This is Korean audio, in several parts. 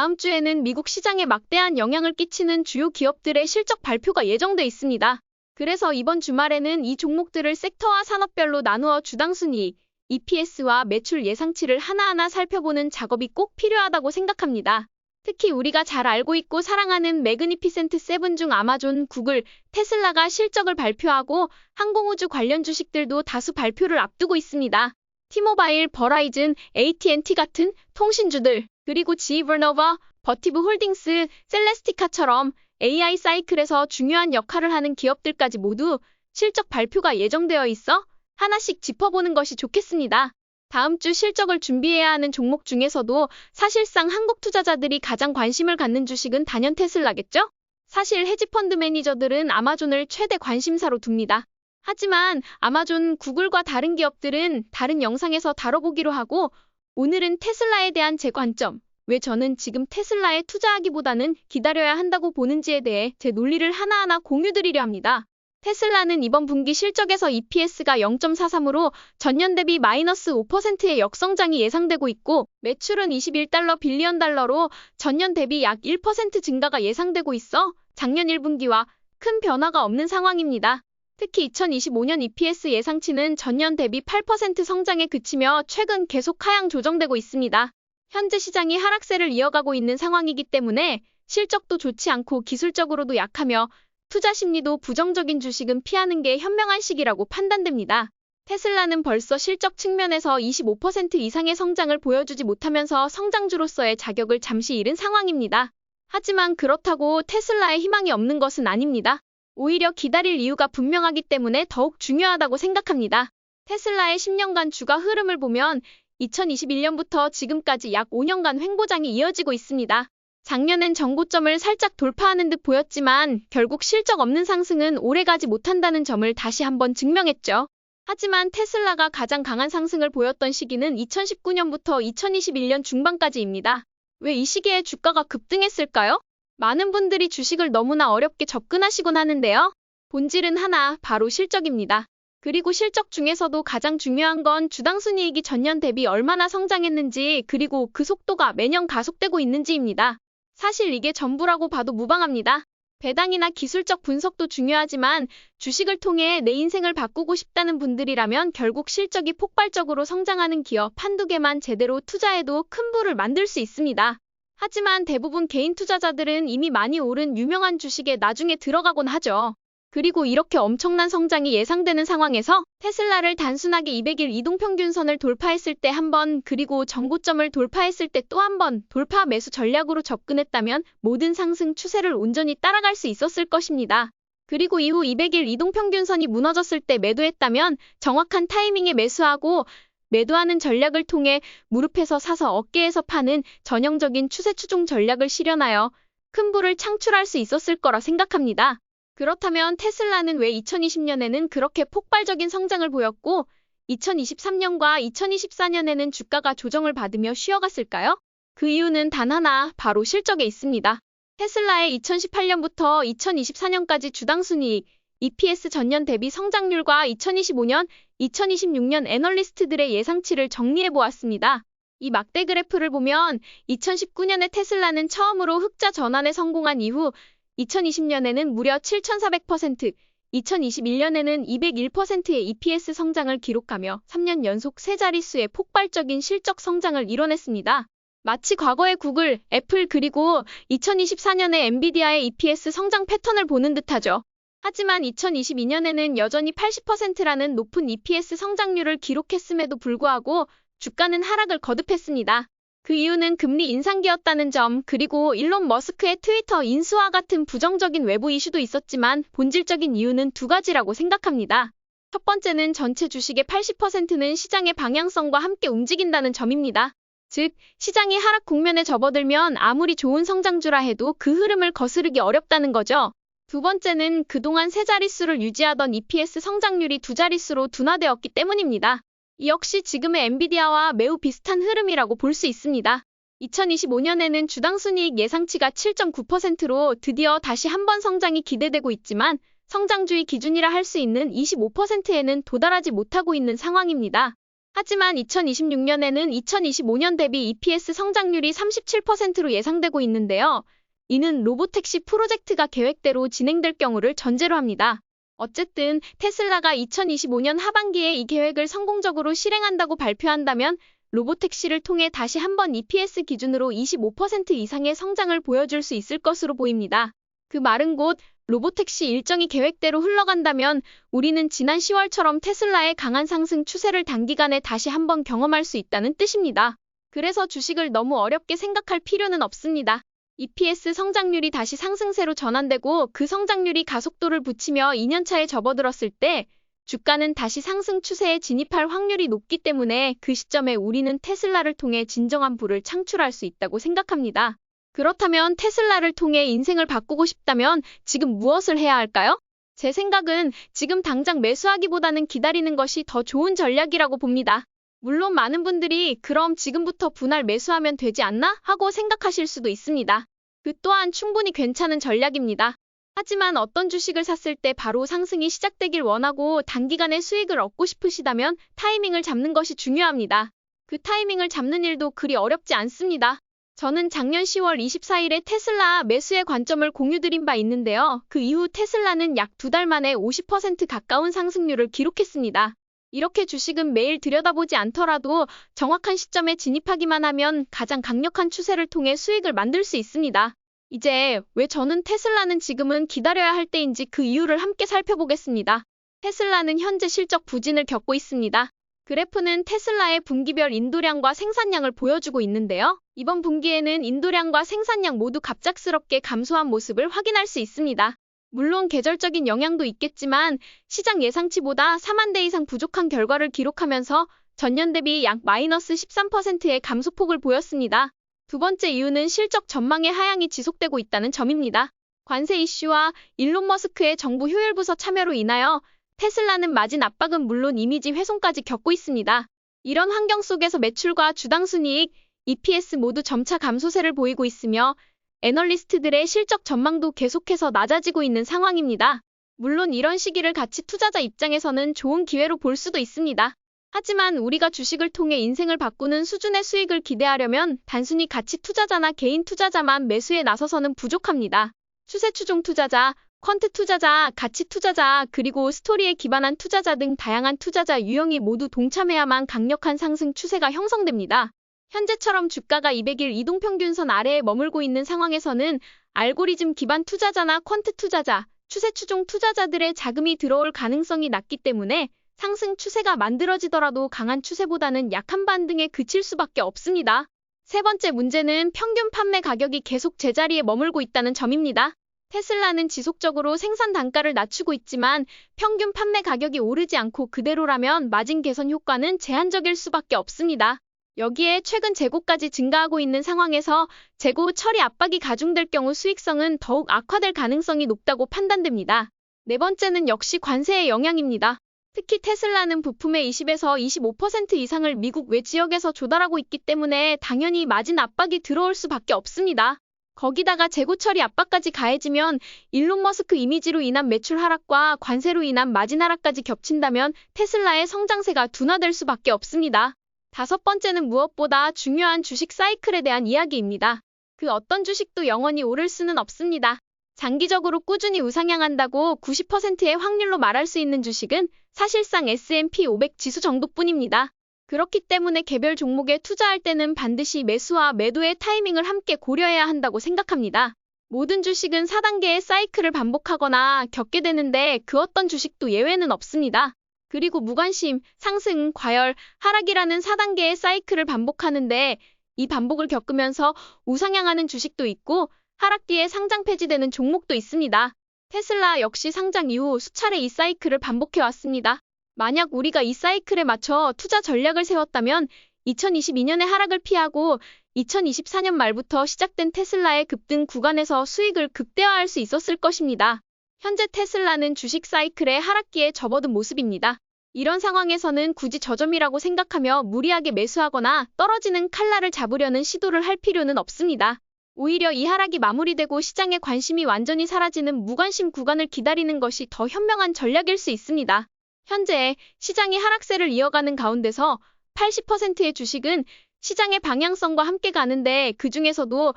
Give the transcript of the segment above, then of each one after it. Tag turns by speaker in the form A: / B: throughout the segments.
A: 다음 주에는 미국 시장에 막대한 영향을 끼치는 주요 기업들의 실적 발표가 예정돼 있습니다. 그래서 이번 주말에는 이 종목들을 섹터와 산업별로 나누어 주당 순이익, EPS와 매출 예상치를 하나하나 살펴보는 작업이 꼭 필요하다고 생각합니다. 특히 우리가 잘 알고 있고 사랑하는 매그니피센트 세븐 중 아마존, 구글, 테슬라가 실적을 발표하고 항공우주 관련 주식들도 다수 발표를 앞두고 있습니다. 티모바일, 버라이즌, AT&T 같은 통신주들, 그리고 지버너바, 버티브 홀딩스, 셀레스티카처럼 AI 사이클에서 중요한 역할을 하는 기업들까지 모두 실적 발표가 예정되어 있어 하나씩 짚어보는 것이 좋겠습니다. 다음 주 실적을 준비해야 하는 종목 중에서도 사실상 한국 투자자들이 가장 관심을 갖는 주식은 단연 테슬라겠죠? 사실 헤지펀드 매니저들은 아마존을 최대 관심사로 둡니다. 하지만 아마존, 구글과 다른 기업들은 다른 영상에서 다뤄보기로 하고 오늘은 테슬라에 대한 제 관점, 왜 저는 지금 테슬라에 투자하기보다는 기다려야 한다고 보는지에 대해 제 논리를 하나하나 공유드리려 합니다. 테슬라는 이번 분기 실적에서 EPS가 0.43으로 전년 대비 마이너스 5%의 역성장이 예상되고 있고 매출은 21달러 빌리언 달러로 전년 대비 약 1% 증가가 예상되고 있어 작년 1분기와 큰 변화가 없는 상황입니다. 특히 2025년 EPS 예상치는 전년 대비 8% 성장에 그치며 최근 계속 하향 조정되고 있습니다. 현재 시장이 하락세를 이어가고 있는 상황이기 때문에 실적도 좋지 않고 기술적으로도 약하며 투자 심리도 부정적인 주식은 피하는 게 현명한 시기라고 판단됩니다. 테슬라는 벌써 실적 측면에서 25% 이상의 성장을 보여주지 못하면서 성장주로서의 자격을 잠시 잃은 상황입니다. 하지만 그렇다고 테슬라에 희망이 없는 것은 아닙니다. 오히려 기다릴 이유가 분명하기 때문에 더욱 중요하다고 생각합니다. 테슬라의 10년간 주가 흐름을 보면 2021년부터 지금까지 약 5년간 횡보장이 이어지고 있습니다. 작년엔 전고점을 살짝 돌파하는 듯 보였지만 결국 실적 없는 상승은 오래가지 못한다는 점을 다시 한번 증명했죠. 하지만 테슬라가 가장 강한 상승을 보였던 시기는 2019년부터 2021년 중반까지입니다. 왜 이 시기에 주가가 급등했을까요? 많은 분들이 주식을 너무나 어렵게 접근하시곤 하는데요. 본질은 하나, 바로 실적입니다. 그리고 실적 중에서도 가장 중요한 건 주당 순이익이 전년 대비 얼마나 성장했는지 그리고 그 속도가 매년 가속되고 있는지입니다. 사실 이게 전부라고 봐도 무방합니다. 배당이나 기술적 분석도 중요하지만 주식을 통해 내 인생을 바꾸고 싶다는 분들이라면 결국 실적이 폭발적으로 성장하는 기업 한두 개만 제대로 투자해도 큰 부를 만들 수 있습니다. 하지만 대부분 개인 투자자들은 이미 많이 오른 유명한 주식에 나중에 들어가곤 하죠. 그리고 이렇게 엄청난 성장이 예상되는 상황에서 테슬라를 단순하게 200일 이동평균선을 돌파했을 때 한 번, 그리고 전고점을 돌파했을 때 또 한 번 돌파 매수 전략으로 접근했다면 모든 상승 추세를 온전히 따라갈 수 있었을 것입니다. 그리고 이후 200일 이동평균선이 무너졌을 때 매도했다면 정확한 타이밍에 매수하고 매도하는 전략을 통해 무릎에서 사서 어깨에서 파는 전형적인 추세 추종 전략을 실현하여 큰 부를 창출할 수 있었을 거라 생각합니다. 그렇다면 테슬라는 왜 2020년에는 그렇게 폭발적인 성장을 보였고 2023년과 2024년에는 주가가 조정을 받으며 쉬어갔을까요? 그 이유는 단 하나, 바로 실적에 있습니다. 테슬라의 2018년부터 2024년까지 주당 순이익, EPS 전년 대비 성장률과 2025년, 2026년 애널리스트들의 예상치를 정리해보았습니다. 이 막대 그래프를 보면 2019년에 테슬라는 처음으로 흑자 전환에 성공한 이후 2020년에는 무려 7,400%, 2021년에는 201%의 EPS 성장을 기록하며 3년 연속 세 자릿수의 폭발적인 실적 성장을 이뤄냈습니다. 마치 과거의 구글, 애플 그리고 2024년의 엔비디아의 EPS 성장 패턴을 보는 듯하죠. 하지만 2022년에는 여전히 80%라는 높은 EPS 성장률을 기록했음에도 불구하고 주가는 하락을 거듭했습니다. 그 이유는 금리 인상기였다는 점, 그리고 일론 머스크의 트위터 인수와 같은 부정적인 외부 이슈도 있었지만 본질적인 이유는 두 가지라고 생각합니다. 첫 번째는 전체 주식의 80%는 시장의 방향성과 함께 움직인다는 점입니다. 즉, 시장이 하락 국면에 접어들면 아무리 좋은 성장주라 해도 그 흐름을 거스르기 어렵다는 거죠. 두 번째는 그동안 세 자릿수를 유지하던 EPS 성장률이 두 자릿수로 둔화되었기 때문입니다. 이 역시 지금의 엔비디아와 매우 비슷한 흐름이라고 볼 수 있습니다. 2025년에는 주당 순이익 예상치가 7.9%로 드디어 다시 한번 성장이 기대되고 있지만 성장주의 기준이라 할 수 있는 25%에는 도달하지 못하고 있는 상황입니다. 하지만 2026년에는 2025년 대비 EPS 성장률이 37%로 예상되고 있는데요. 이는 로보택시 프로젝트가 계획대로 진행될 경우를 전제로 합니다. 어쨌든 테슬라가 2025년 하반기에 이 계획을 성공적으로 실행한다고 발표한다면 로보택시를 통해 다시 한번 EPS 기준으로 25% 이상의 성장을 보여줄 수 있을 것으로 보입니다. 그 말은 곧 로보택시 일정이 계획대로 흘러간다면 우리는 지난 10월처럼 테슬라의 강한 상승 추세를 단기간에 다시 한번 경험할 수 있다는 뜻입니다. 그래서 주식을 너무 어렵게 생각할 필요는 없습니다. EPS 성장률이 다시 상승세로 전환되고 그 성장률이 가속도를 붙이며 2년차에 접어들었을 때 주가는 다시 상승 추세에 진입할 확률이 높기 때문에 그 시점에 우리는 테슬라를 통해 진정한 부를 창출할 수 있다고 생각합니다. 그렇다면 테슬라를 통해 인생을 바꾸고 싶다면 지금 무엇을 해야 할까요? 제 생각은 지금 당장 매수하기보다는 기다리는 것이 더 좋은 전략이라고 봅니다. 물론 많은 분들이 그럼 지금부터 분할 매수하면 되지 않나? 하고 생각하실 수도 있습니다. 그 또한 충분히 괜찮은 전략입니다. 하지만 어떤 주식을 샀을 때 바로 상승이 시작되길 원하고 단기간에 수익을 얻고 싶으시다면 타이밍을 잡는 것이 중요합니다. 그 타이밍을 잡는 일도 그리 어렵지 않습니다. 저는 작년 10월 24일에 테슬라 매수의 관점을 공유드린 바 있는데요. 그 이후 테슬라는 약 2달 만에 50% 가까운 상승률을 기록했습니다. 이렇게 주식은 매일 들여다보지 않더라도 정확한 시점에 진입하기만 하면 가장 강력한 추세를 통해 수익을 만들 수 있습니다. 이제 왜 저는 테슬라는 지금은 기다려야 할 때인지 그 이유를 함께 살펴보겠습니다. 테슬라는 현재 실적 부진을 겪고 있습니다. 그래프는 테슬라의 분기별 인도량과 생산량을 보여주고 있는데요. 이번 분기에는 인도량과 생산량 모두 갑작스럽게 감소한 모습을 확인할 수 있습니다. 물론 계절적인 영향도 있겠지만 시장 예상치보다 4만 대 이상 부족한 결과를 기록하면서 전년 대비 약 마이너스 13%의 감소폭을 보였습니다. 두 번째 이유는 실적 전망의 하향이 지속되고 있다는 점입니다. 관세 이슈와 일론 머스크의 정부 효율부서 참여로 인하여 테슬라는 마진 압박은 물론 이미지 훼손까지 겪고 있습니다. 이런 환경 속에서 매출과 주당 순이익, EPS 모두 점차 감소세를 보이고 있으며 애널리스트들의 실적 전망도 계속해서 낮아지고 있는 상황입니다. 물론 이런 시기를 가치 투자자 입장에서는 좋은 기회로 볼 수도 있습니다. 하지만 우리가 주식을 통해 인생을 바꾸는 수준의 수익을 기대하려면 단순히 가치 투자자나 개인 투자자만 매수에 나서서는 부족합니다. 추세 추종 투자자, 퀀트 투자자, 가치 투자자, 그리고 스토리에 기반한 투자자 등 다양한 투자자 유형이 모두 동참해야만 강력한 상승 추세가 형성됩니다. 현재처럼 주가가 200일 이동평균선 아래에 머물고 있는 상황에서는 알고리즘 기반 투자자나 퀀트 투자자, 추세 추종 투자자들의 자금이 들어올 가능성이 낮기 때문에 상승 추세가 만들어지더라도 강한 추세보다는 약한 반등에 그칠 수밖에 없습니다. 세 번째 문제는 평균 판매 가격이 계속 제자리에 머물고 있다는 점입니다. 테슬라는 지속적으로 생산 단가를 낮추고 있지만 평균 판매 가격이 오르지 않고 그대로라면 마진 개선 효과는 제한적일 수밖에 없습니다. 여기에 최근 재고까지 증가하고 있는 상황에서 재고 처리 압박이 가중될 경우 수익성은 더욱 악화될 가능성이 높다고 판단됩니다. 네 번째는 역시 관세의 영향입니다. 특히 테슬라는 부품의 20에서 25% 이상을 미국 외 지역에서 조달하고 있기 때문에 당연히 마진 압박이 들어올 수밖에 없습니다. 거기다가 재고 처리 압박까지 가해지면 일론 머스크 이미지로 인한 매출 하락과 관세로 인한 마진 하락까지 겹친다면 테슬라의 성장세가 둔화될 수밖에 없습니다. 다섯 번째는 무엇보다 중요한 주식 사이클에 대한 이야기입니다. 그 어떤 주식도 영원히 오를 수는 없습니다. 장기적으로 꾸준히 우상향한다고 90%의 확률로 말할 수 있는 주식은 사실상 S&P 500 지수 정도뿐입니다. 그렇기 때문에 개별 종목에 투자할 때는 반드시 매수와 매도의 타이밍을 함께 고려해야 한다고 생각합니다. 모든 주식은 4단계의 사이클을 반복하거나 겪게 되는데 그 어떤 주식도 예외는 없습니다. 그리고 무관심, 상승, 과열, 하락이라는 4단계의 사이클을 반복하는데 이 반복을 겪으면서 우상향하는 주식도 있고 하락 뒤에 상장 폐지되는 종목도 있습니다. 테슬라 역시 상장 이후 수차례 이 사이클을 반복해왔습니다. 만약 우리가 이 사이클에 맞춰 투자 전략을 세웠다면 2022년의 하락을 피하고 2024년 말부터 시작된 테슬라의 급등 구간에서 수익을 극대화할 수 있었을 것입니다. 현재 테슬라는 주식 사이클의 하락기에 접어든 모습입니다. 이런 상황에서는 굳이 저점이라고 생각하며 무리하게 매수하거나 떨어지는 칼날을 잡으려는 시도를 할 필요는 없습니다. 오히려 이 하락이 마무리되고 시장의 관심이 완전히 사라지는 무관심 구간을 기다리는 것이 더 현명한 전략일 수 있습니다. 현재 시장이 하락세를 이어가는 가운데서 80%의 주식은 시장의 방향성과 함께 가는데 그중에서도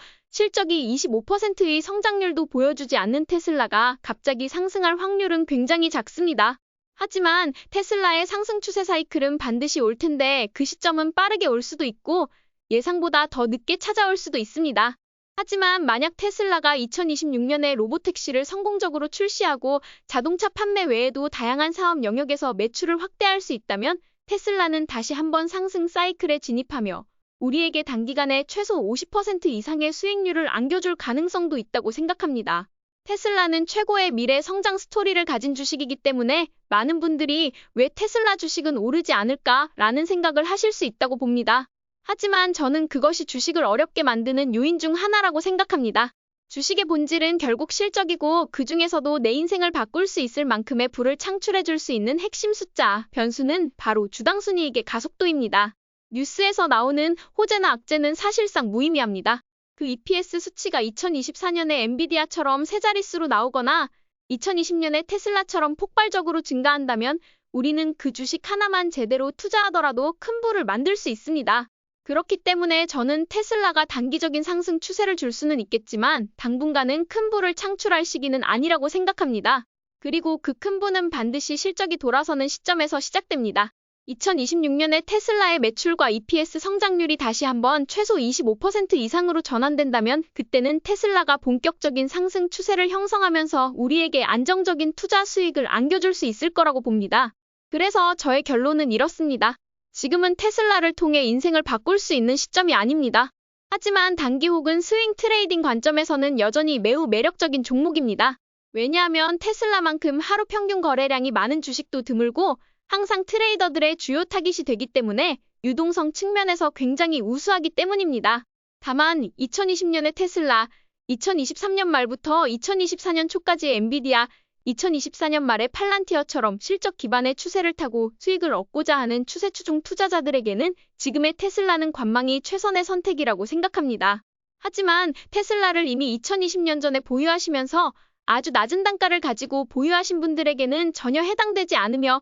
A: 실적이 25%의 성장률도 보여주지 않는 테슬라가 갑자기 상승할 확률은 굉장히 작습니다. 하지만 테슬라의 상승 추세 사이클은 반드시 올 텐데 그 시점은 빠르게 올 수도 있고 예상보다 더 늦게 찾아올 수도 있습니다. 하지만 만약 테슬라가 2026년에 로보택시를 성공적으로 출시하고 자동차 판매 외에도 다양한 사업 영역에서 매출을 확대할 수 있다면 테슬라는 다시 한번 상승 사이클에 진입하며 우리에게 단기간에 최소 50% 이상의 수익률을 안겨줄 가능성도 있다고 생각합니다. 테슬라는 최고의 미래 성장 스토리를 가진 주식이기 때문에 많은 분들이 왜 테슬라 주식은 오르지 않을까라는 생각을 하실 수 있다고 봅니다. 하지만 저는 그것이 주식을 어렵게 만드는 요인 중 하나라고 생각합니다. 주식의 본질은 결국 실적이고 그중에서도 내 인생을 바꿀 수 있을 만큼의 부를 창출해줄 수 있는 핵심 숫자, 변수는 바로 주당순이익의 가속도입니다. 뉴스에서 나오는 호재나 악재는 사실상 무의미합니다. 그 EPS 수치가 2024년에 엔비디아처럼 세 자릿수로 나오거나 2020년에 테슬라처럼 폭발적으로 증가한다면 우리는 그 주식 하나만 제대로 투자하더라도 큰 부를 만들 수 있습니다. 그렇기 때문에 저는 테슬라가 단기적인 상승 추세를 줄 수는 있겠지만 당분간은 큰 부를 창출할 시기는 아니라고 생각합니다. 그리고 그 큰 부는 반드시 실적이 돌아서는 시점에서 시작됩니다. 2026년에 테슬라의 매출과 EPS 성장률이 다시 한번 최소 25% 이상으로 전환된다면 그때는 테슬라가 본격적인 상승 추세를 형성하면서 우리에게 안정적인 투자 수익을 안겨줄 수 있을 거라고 봅니다. 그래서 저의 결론은 이렇습니다. 지금은 테슬라를 통해 인생을 바꿀 수 있는 시점이 아닙니다. 하지만 단기 혹은 스윙 트레이딩 관점에서는 여전히 매우 매력적인 종목입니다. 왜냐하면 테슬라만큼 하루 평균 거래량이 많은 주식도 드물고 항상 트레이더들의 주요 타깃이 되기 때문에 유동성 측면에서 굉장히 우수하기 때문입니다. 다만 2020년의 테슬라, 2023년 말부터 2024년 초까지의 엔비디아, 2024년 말에 팔란티어처럼 실적 기반의 추세를 타고 수익을 얻고자 하는 추세 추종 투자자들에게는 지금의 테슬라는 관망이 최선의 선택이라고 생각합니다. 하지만 테슬라를 이미 2020년 전에 보유하시면서 아주 낮은 단가를 가지고 보유하신 분들에게는 전혀 해당되지 않으며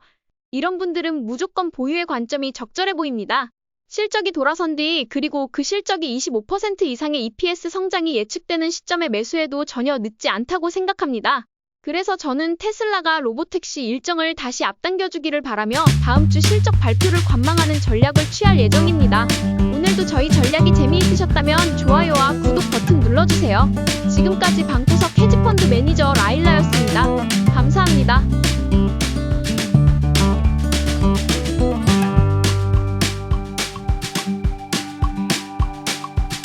A: 이런 분들은 무조건 보유의 관점이 적절해 보입니다. 실적이 돌아선 뒤 그리고 그 실적이 25% 이상의 EPS 성장이 예측되는 시점에 매수해도 전혀 늦지 않다고 생각합니다. 그래서 저는 테슬라가 로보택시 일정을 다시 앞당겨주기를 바라며 다음 주 실적 발표를 관망하는 전략을 취할 예정입니다. 오늘도 저희 전략이 재미있으셨다면 좋아요와 구독 버튼 눌러주세요. 지금까지 방구석 헤지펀드 매니저 라일라였습니다. 감사합니다.